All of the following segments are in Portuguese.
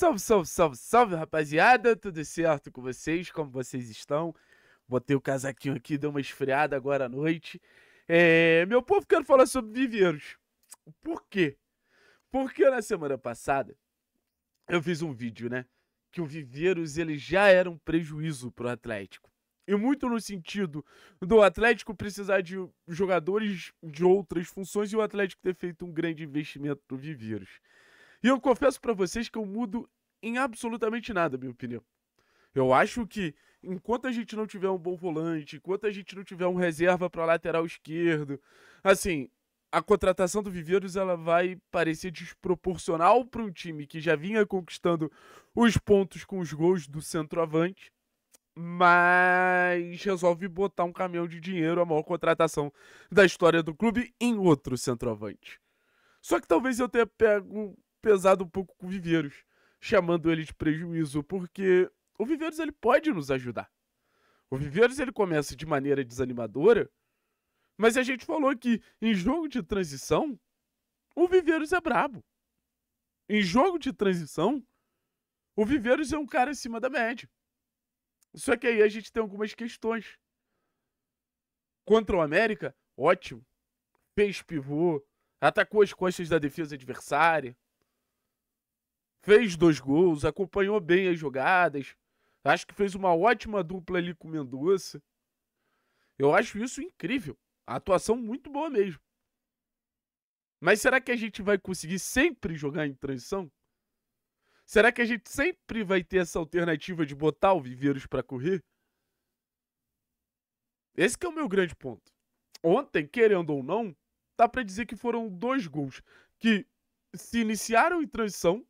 Salve, salve, salve, salve, rapaziada! Tudo certo com vocês? Como vocês estão? Botei o casaquinho aqui, deu uma esfriada agora à noite. Meu povo, quero falar sobre viveiros. Por quê? Porque na semana passada eu fiz um vídeo, né? Que o Viveiros ele já era um prejuízo pro Atlético. E muito no sentido do Atlético precisar de jogadores de outras funções e o Atlético ter feito um grande investimento no Viveiros. E eu confesso pra vocês que eu mudo em absolutamente nada, minha opinião. Eu acho que enquanto a gente não tiver um bom volante, enquanto a gente não tiver um reserva para lateral esquerdo, assim, a contratação do Viveiros ela vai parecer desproporcional para um time que já vinha conquistando os pontos com os gols do centroavante, mas resolve botar um caminhão de dinheiro, a maior contratação da história do clube, em outro centroavante. Só que talvez eu tenha pesado um pouco com o Viveiros, chamando ele de prejuízo, porque o Viveiros ele pode nos ajudar. O Viveiros ele começa de maneira desanimadora, mas a gente falou que em jogo de transição, o Viveiros é brabo. Em jogo de transição, o Viveiros é um cara acima da média. Só que aí a gente tem algumas questões. Contra o América, ótimo. Fez pivô, atacou as costas da defesa adversária, fez 2 gols, acompanhou bem as jogadas. Acho que fez uma ótima dupla ali com o Mendonça. Eu acho isso incrível. A atuação muito boa mesmo. Mas será que a gente vai conseguir sempre jogar em transição? Será que a gente sempre vai ter essa alternativa de botar o Viveiros para correr? Esse que é o meu grande ponto. Ontem, querendo ou não, dá para dizer que foram 2 gols que se iniciaram em transição,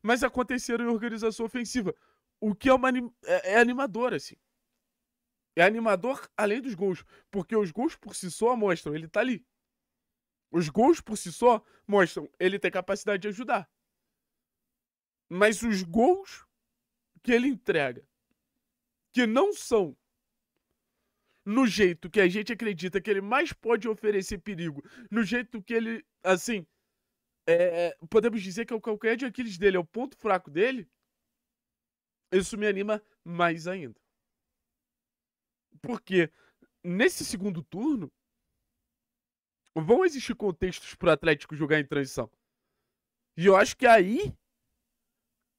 mas aconteceram em organização ofensiva. O que é animador, assim. É animador além dos gols. Porque os gols por si só mostram, ele tá ali. Os gols por si só mostram, ele tem capacidade de ajudar. Mas os gols que ele entrega, que não são no jeito que a gente acredita que ele mais pode oferecer perigo, no jeito que ele, assim, podemos dizer que é o calcanhar de Aquiles dele, é o ponto fraco dele, isso me anima mais ainda. Porque nesse segundo turno, vão existir contextos para o Atlético jogar em transição. E eu acho que aí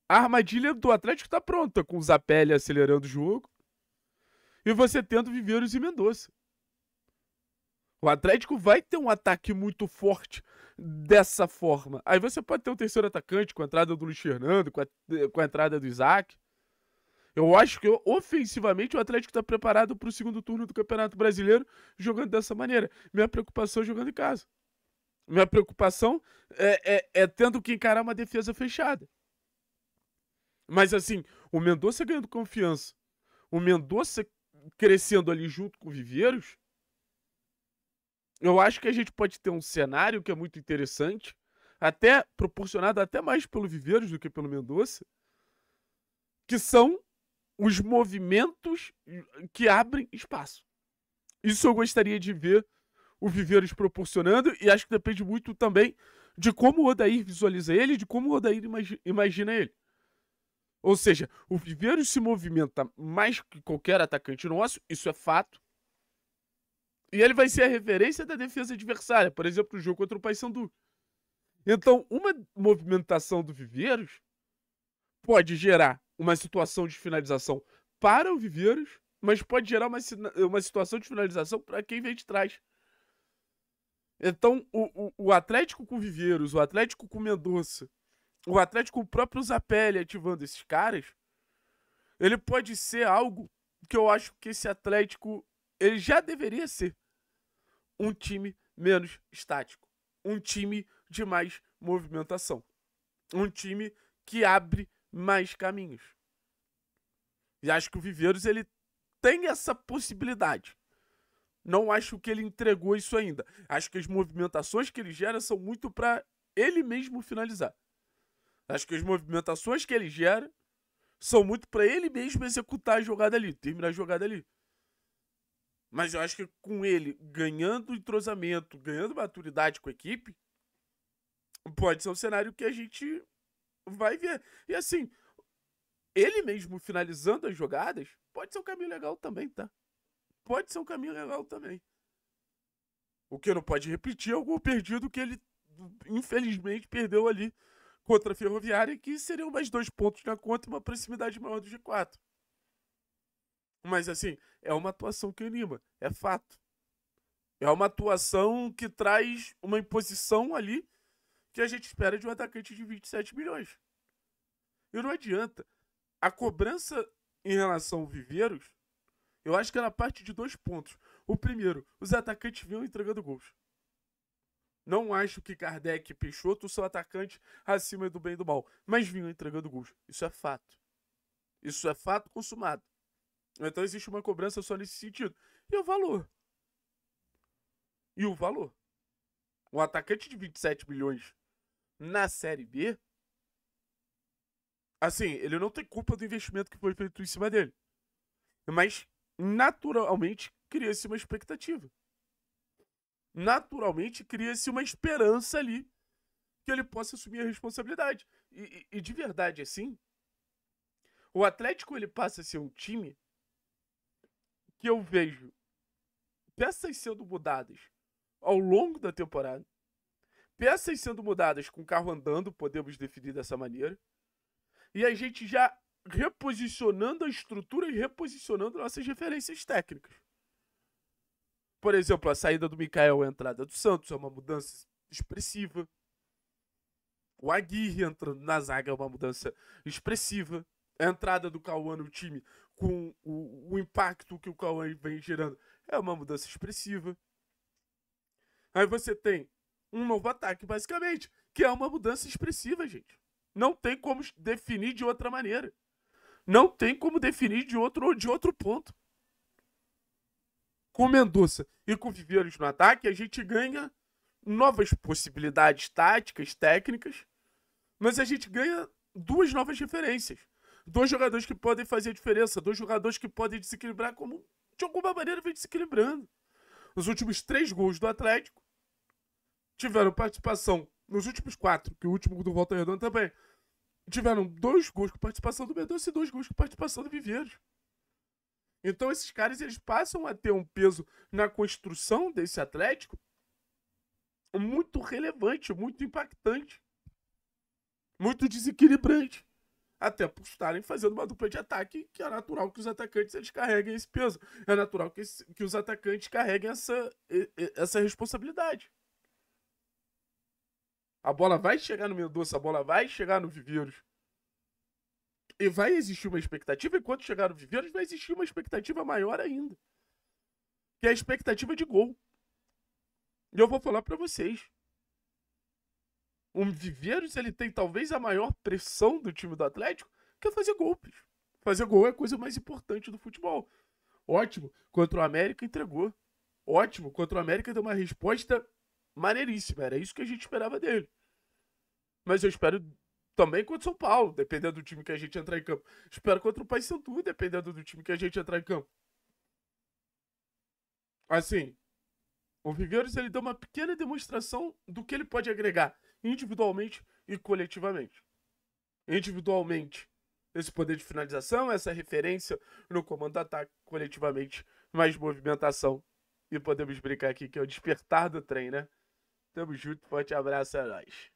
a armadilha do Atlético tá pronta, com o Zapelli acelerando o jogo e você tendo Viveiros e Mendonça. O Atlético vai ter um ataque muito forte dessa forma. Aí você pode ter um terceiro atacante com a entrada do Luiz Fernando, com a entrada do Isaac. Eu acho que ofensivamente o Atlético está preparado para o segundo turno do Campeonato Brasileiro jogando dessa maneira. Minha preocupação é jogando em casa. Minha preocupação é tendo que encarar uma defesa fechada. Mas assim, o Mendonça ganhando confiança, o Mendonça crescendo ali junto com o Viveiros, eu acho que a gente pode ter um cenário que é muito interessante, até proporcionado até mais pelo Viveiros do que pelo Mendonça, que são os movimentos que abrem espaço. Isso eu gostaria de ver o Viveiros proporcionando, e acho que depende muito também de como o Odair visualiza ele, de como o Odair imagina ele. Ou seja, o Viveiros se movimenta mais que qualquer atacante nosso, isso é fato. E ele vai ser a referência da defesa adversária, por exemplo, no jogo contra o Paysandu. Então, uma movimentação do Viveiros pode gerar uma situação de finalização para o Viveiros, mas pode gerar uma situação de finalização para quem vem de trás. Então, o Atlético com o Viveiros, o Atlético com o Mendonça, o Atlético com o próprio Zapelli ativando esses caras, ele pode ser algo que eu acho que esse Atlético ele já deveria ser um time menos estático, um time de mais movimentação, um time que abre mais caminhos. E acho que o Viveiros ele tem essa possibilidade. Não acho que ele entregou isso ainda. Acho que as movimentações que ele gera são muito para ele mesmo finalizar. Acho que as movimentações que ele gera são muito para ele mesmo executar a jogada ali, terminar a jogada ali. Mas eu acho que com ele ganhando entrosamento, ganhando maturidade com a equipe, pode ser um cenário que a gente vai ver. E assim, ele mesmo finalizando as jogadas, pode ser um caminho legal também, tá? Pode ser um caminho legal também. O que não pode repetir é o gol perdido que ele, infelizmente, perdeu ali contra a Ferroviária, que seriam mais 2 pontos na conta e uma proximidade maior do G4. Mas, assim, é uma atuação que anima, é fato. É uma atuação que traz uma imposição ali que a gente espera de um atacante de 27 milhões. E não adianta. A cobrança em relação ao Viveiros, eu acho que era parte de 2 pontos. O primeiro, os atacantes vinham entregando gols. Não acho que Kardec e Peixoto são atacantes acima do bem e do mal, mas vinham entregando gols. Isso é fato. Isso é fato consumado. Então existe uma cobrança só nesse sentido. E o valor? E o valor? Um atacante de 27 milhões na Série B, assim, ele não tem culpa do investimento que foi feito em cima dele. Mas, naturalmente, cria-se uma expectativa. Naturalmente, cria-se uma esperança ali que ele possa assumir a responsabilidade. E de verdade, assim, o Atlético ele passa a ser um time que eu vejo peças sendo mudadas ao longo da temporada, peças sendo mudadas com o carro andando, podemos definir dessa maneira, e a gente já reposicionando a estrutura e reposicionando nossas referências técnicas. Por exemplo, a saída do Mikael e a entrada do Santos é uma mudança expressiva. O Aguirre entrando na zaga é uma mudança expressiva. A entrada do Cauã no time com o impacto que o Cauã vem gerando é uma mudança expressiva. Aí você tem um novo ataque, basicamente, que é uma mudança expressiva, gente. Não tem como definir de outra maneira. Não tem como definir de outro ponto. Com Mendonça e com Viveiros no ataque, a gente ganha novas possibilidades táticas, técnicas, mas a gente ganha 2 novas referências. 2 jogadores que podem fazer a diferença, 2 jogadores que podem desequilibrar como, de alguma maneira, vem desequilibrando. Os últimos 3 gols do Atlético tiveram participação nos últimos 4, que o último do Volta Redonda também. Tiveram 2 gols com participação do Mendonça e 2 gols com participação do Viveiros. Então esses caras eles passam a ter um peso na construção desse Atlético muito relevante, muito impactante, muito desequilibrante. Até por estarem fazendo uma dupla de ataque, que é natural que os atacantes eles carreguem esse peso. É natural que os atacantes carreguem essa responsabilidade. A bola vai chegar no Mendonça, a bola vai chegar no Viveiros. E vai existir uma expectativa, e quando chegar no Viveiros, vai existir uma expectativa maior ainda. Que é a expectativa de gol. E eu vou falar pra vocês. O Viveiros, ele tem talvez a maior pressão do time do Atlético, que é fazer gols. Fazer gol é a coisa mais importante do futebol. Ótimo, contra o América entregou. Ótimo, contra o América deu uma resposta maneiríssima. Era isso que a gente esperava dele. Mas eu espero também contra o São Paulo, dependendo do time que a gente entrar em campo. Espero contra o Paysandu, dependendo do time que a gente entrar em campo. Assim, o Viveiros ele deu uma pequena demonstração do que ele pode agregar individualmente e coletivamente. Individualmente, esse poder de finalização, essa referência no comando do ataque, coletivamente, mais movimentação. E podemos brincar aqui que é o despertar do trem, né? Tamo junto, forte abraço, é nóis.